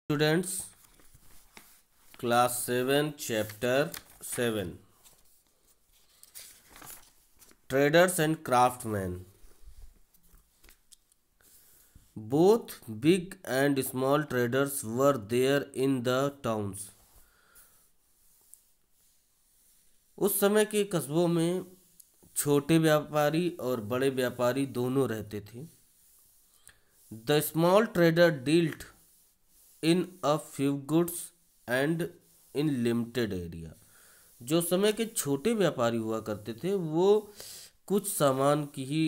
Students, class 7 chapter 7 traders and craftsmen. Both big and small traders were there in the towns. उस समय के कस्बों में छोटे व्यापारी और बड़े व्यापारी दोनों रहते थे. The small trader dealt in a few goods and in limited area. जो समय के छोटे व्यापारी हुआ करते थे वो कुछ सामान की ही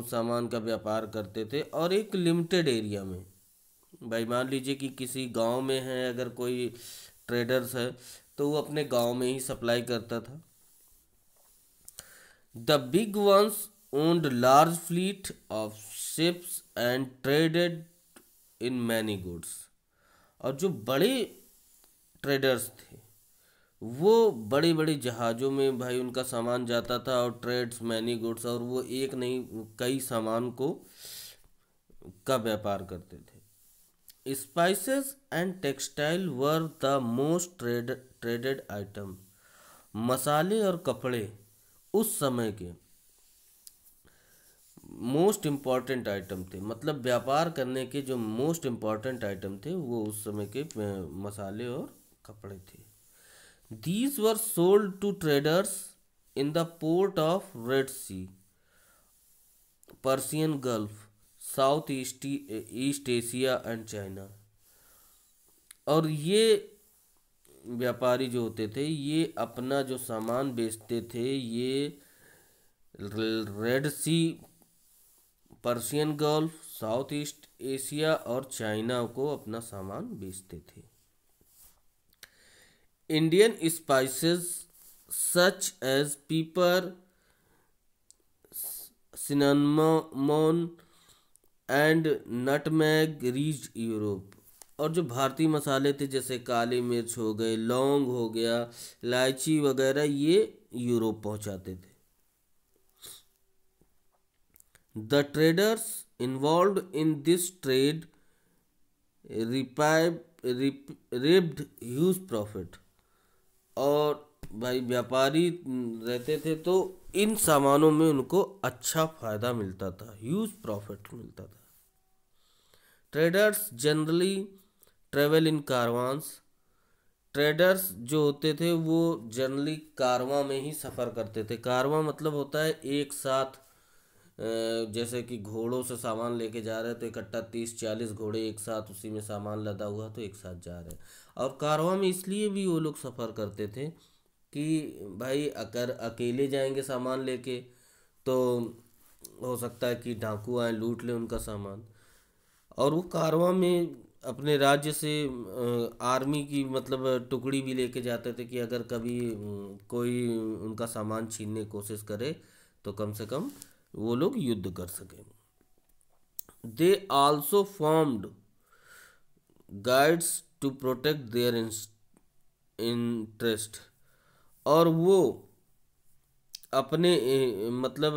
सामान का व्यापार करते थे और एक लिमिटेड एरिया में. भाई मान लीजिए कि किसी गांव में है, अगर कोई ट्रेडर्स है तो वो अपने गांव में ही सप्लाई करता था. The big ones owned large fleet of ships and traded in many goods. और जो बड़े ट्रेडर्स थे वो बड़े बड़े जहाज़ों में भाई उनका सामान जाता था और ट्रेड्स मैनी गुड्स, और वो एक नहीं कई सामान को का व्यापार करते थे. Spices and textile were the most traded item. मसाले और कपड़े उस समय के मोस्ट इम्पॉर्टेंट आइटम थे. मतलब व्यापार करने के जो मोस्ट इम्पॉर्टेंट आइटम थे वो उस समय के मसाले और कपड़े थे. These were sold to traders in the port of Red Sea, Persian Gulf, South East Asia and China. और ये व्यापारी जो होते थे ये अपना जो सामान बेचते थे ये Red Sea, Persian Gulf, South East Asia और चाइना को अपना सामान बेचते थे. Indian spices such as pepper, cinnamon and nutmeg reached Europe. और जो भारतीय मसाले थे जैसे काली मिर्च हो गए, लौंग हो गया, इलायची वगैरह, ये यूरोप पहुंचाते थे. The traders involved in this trade reaped huge profit. और भाई व्यापारी रहते थे तो इन सामानों में उनको अच्छा फायदा मिलता था, ह्यूज प्रॉफिट मिलता था. Traders generally travel in कारवांस. Traders जो होते थे वो जनरली कारवां में ही सफ़र करते थे. कारवां मतलब होता है एक साथ, जैसे कि घोड़ों से सामान लेके जा रहे हैं तो इकट्ठा 30-40 घोड़े एक साथ उसी में सामान लदा हुआ तो एक साथ जा रहे हैं. और कारवां में इसलिए भी वो लोग सफ़र करते थे कि भाई अगर अकेले जाएंगे सामान लेके तो हो सकता है कि डाकू आए लूट ले उनका सामान. और वो कारवां में अपने राज्य से आर्मी की मतलब टुकड़ी भी लेके जाते थे कि अगर कभी कोई उनका सामान छीनने की कोशिश करे तो कम से कम वो लोग युद्ध कर सकें. They also formed guilds to protect their interest. और वो अपने मतलब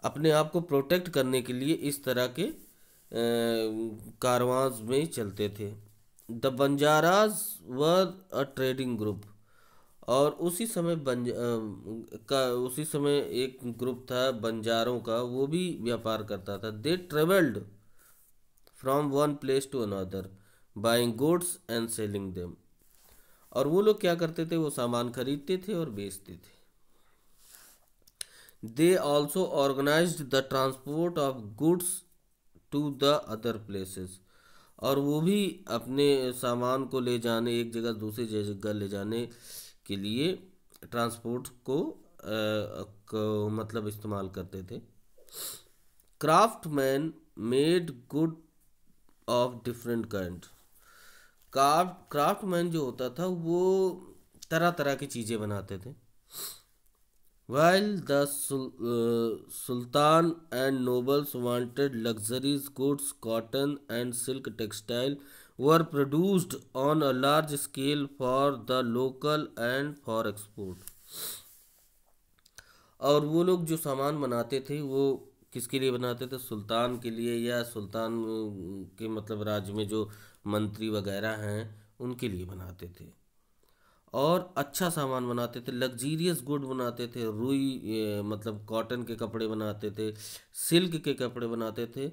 अपने आप को प्रोटेक्ट करने के लिए इस तरह के कारवांस में चलते थे. The Banjaras were a trading group. और उसी समय एक ग्रुप था बंजारों का, वो भी व्यापार करता था. They travelled from one place to another buying goods and selling them. और वो लोग क्या करते थे, वो सामान खरीदते थे और बेचते थे. They also organised the transport of goods to the other places. और वो भी अपने सामान को ले जाने, एक जगह दूसरी जगह ले जाने के लिए ट्रांसपोर्ट को मतलब इस्तेमाल करते थे. Craftsman made good of different kind. Craftsman जो होता था वो तरह तरह की चीज़ें बनाते थे. While the Sultan and nobles wanted luxuries, goods, cotton and silk textile were produced on a large scale for the local and for export. और वो लोग जो सामान बनाते थे वो किसके लिए बनाते थे? सुल्तान के लिए, या सुल्तान के मतलब राज्य में जो मंत्री वगैरह हैं उनके लिए बनाते थे। और अच्छा सामान बनाते थे, लग्जीरियस गुड बनाते थे, रुई मतलब कॉटन के कपड़े बनाते थे, सिल्क के कपड़े बनाते थे।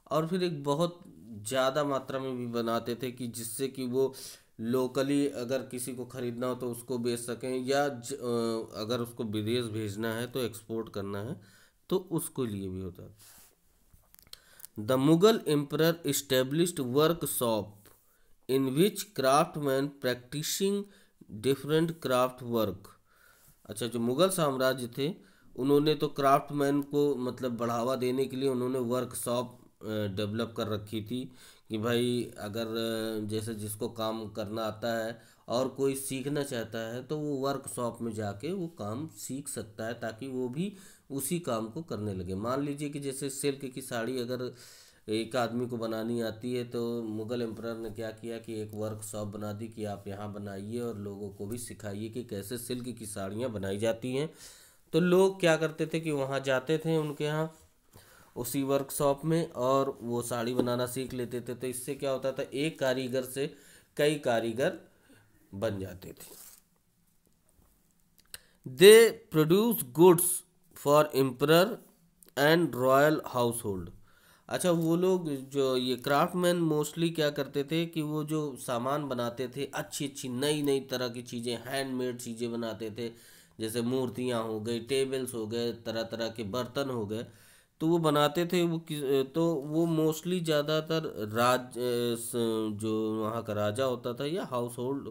और फिर एक बहुत ज़्यादा मात्रा में भी बनाते थे कि जिससे कि वो लोकली अगर किसी को ख़रीदना हो तो उसको बेच सकें, या अगर उसको विदेश भेजना है तो एक्सपोर्ट करना है तो उसके लिए भी होता। The Mughal emperor established workshop in which craftsman practising different craft work. अच्छा, जो मुगल साम्राज्य थे उन्होंने तो क्राफ्टमैन को मतलब बढ़ावा देने के लिए उन्होंने वर्कशॉप डेवलप कर रखी थी कि भाई अगर जैसे जिसको काम करना आता है और कोई सीखना चाहता है तो वो वर्कशॉप में जाके वो काम सीख सकता है, ताकि वो भी उसी काम को करने लगे। मान लीजिए कि जैसे सिल्क की साड़ी अगर एक आदमी को बनानी आती है तो मुगल एम्परर ने क्या किया कि एक वर्कशॉप बना दी कि आप यहाँ बनाइए और लोगों को भी सिखाइए कि कैसे सिल्क की साड़ियाँ बनाई जाती हैं। तो लोग क्या करते थे कि वहाँ जाते थे उनके यहाँ उसी वर्कशॉप में और वो साड़ी बनाना सीख लेते थे। तो इससे क्या होता था, एक कारीगर से कई कारीगर बन जाते थे। They produce goods for emperor and royal house hold. अच्छा, वो लोग जो ये क्राफ्टमैन मोस्टली क्या करते थे कि वो जो सामान बनाते थे, अच्छी अच्छी नई नई तरह की चीज़ें, हैंडमेड चीज़ें बनाते थे, जैसे मूर्तियाँ हो गई, टेबल्स हो गए, तरह तरह के बर्तन हो गए। तो वो बनाते थे वो तो वो मोस्टली ज़्यादातर जो वहाँ का राजा होता था या हाउस होल्ड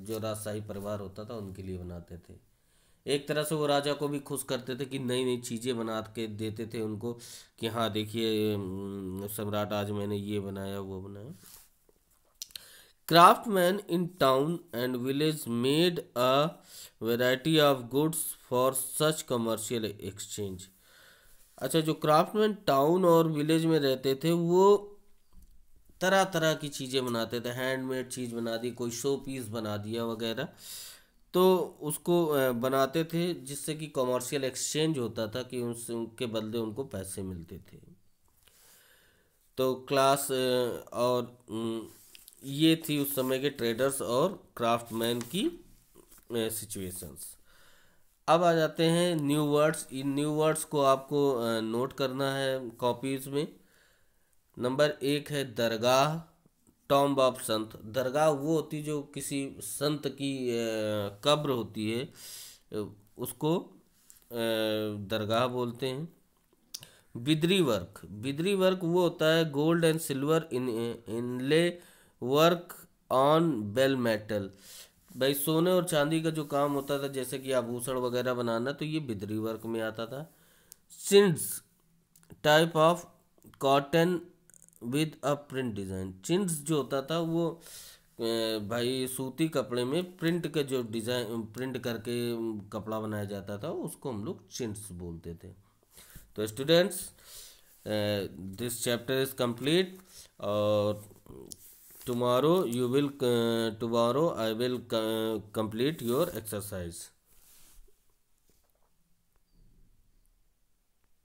जो राजशाही परिवार होता था उनके लिए बनाते थे। एक तरह से वो राजा को भी खुश करते थे कि नई नई चीज़ें बना के देते थे उनको कि हाँ देखिए सम्राट आज मैंने ये बनाया वो बनाया। Craftsman in town and village made a variety of goods for such commercial exchange. अच्छा, जो क्राफ्टमैन टाउन और विलेज में रहते थे वो तरह तरह की चीज़ें बनाते थे, हैंडमेड चीज़ बना दी, कोई शो पीस बना दिया वगैरह। तो उसको बनाते थे जिससे कि कमर्शियल एक्सचेंज होता था कि उनके बदले उनको पैसे मिलते थे। तो क्लास और ये थी उस समय के ट्रेडर्स और क्राफ्टमैन की सिचुएशंस। अब आ जाते हैं न्यू वर्ड्स। इन न्यू वर्ड्स को आपको नोट करना है कॉपीज में। नंबर 1 है दरगाह, टॉम्ब ऑफ संत। दरगाह वो होती जो किसी संत की कब्र होती है, उसको दरगाह बोलते हैं। बिदरी वर्क, बिदरी वर्क वो होता है gold and silver inlay work on bell metal. भाई सोने और चांदी का जो काम होता था जैसे कि आभूषण वगैरह बनाना, तो ये बिदरी वर्क में आता था। Chintz, type of cotton with a print design. Chintz जो होता था वो भाई सूती कपड़े में प्रिंट का जो डिज़ाइन प्रिंट करके कपड़ा बनाया जाता था उसको हम लोग चिन्स बोलते थे। तो students, this chapter is complete और tomorrow I will complete your exercise.